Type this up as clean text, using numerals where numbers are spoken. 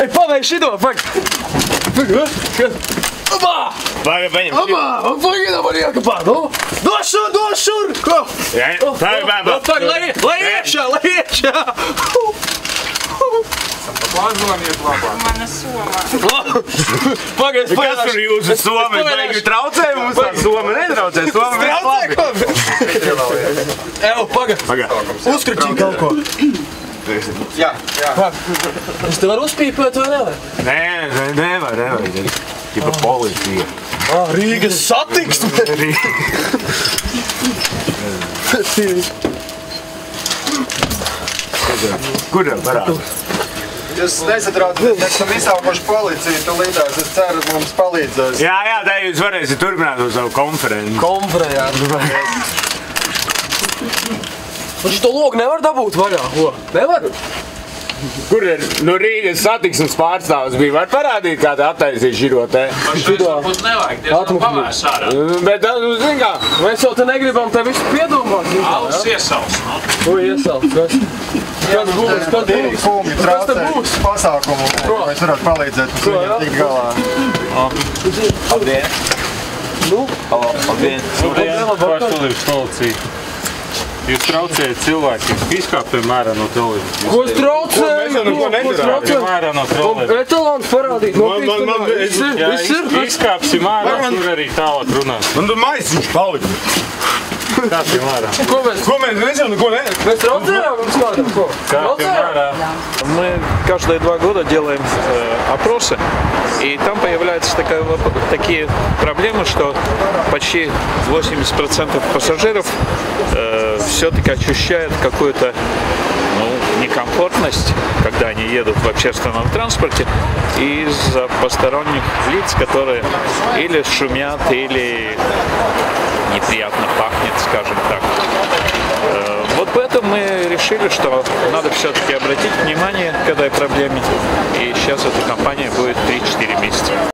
Ej, pavēj šito, fakt! Abā! Paņem. Abā! Pagaidām man iekapā, nu! Došur! Ko? Pagaid, lai iekšā! Plazoniet labāk. Mana soma. Pagaid, Kas tur jūsu soma? Baigi traucē mums? Soma netraucē, soma mēs labi. Evo, pagaid! Uzkruķī kaut ko! Jā. Es te varu uzpīpēt vai nevar? Nevar. Tipa policija. Rīgas satiksme! Kur jau parāda? Jūs nesatraucaties, mēs esam izsaukuši policiju, tu līdās, es ceru, mums palīdzēs. Jā, tā jūs varēsiet turpināt uz savu konferenci. Un šito logu nevar dabūt vaļā? Nevar? Kur ir no Rīgas satiksmes pārstāvs bija? Var parādīt, kā tā attaisīt šito te? Mums nevajag, diezgan pavērs ārā. Bet, zin kā? Mēs jau te negribam te visu piedomāt. Alus iesauks. Ko iesaukt? Kas būs? Kungi traucē pasākumu, mēs varētu palīdzēt, mums viņiem tikt galā. Labdien! Labdien! Pārstāvības policija. Jūs traucējat cilvēkiem, izkāpjam ārā no televīzijas. Ko es traucēju? Mēs jau neko nedarām. Izkāpjam ārā no televīzijas. Etalons parādīt. Izkāpsim ārā, tur arī tālāk runās. Man tur maisiņš palika. Kāpjam ārā. Ko mēs jau neko nedarām? Mēs traucējām mums kādam, ko? Kāpjам ārā. Мы каждые 2 года делаем опросы, и там появляются такие проблемы, что почти 80% пассажиров все-таки ощущают какую-то некомфортность, когда они едут в общественном транспорте, из-за посторонних лиц, которые или шумят, или неприятно пахнет, скажем так. Вот поэтому мы решили, что надо все-таки обратить внимание к этой проблеме. И сейчас эта кампания будет 3-4 месяца.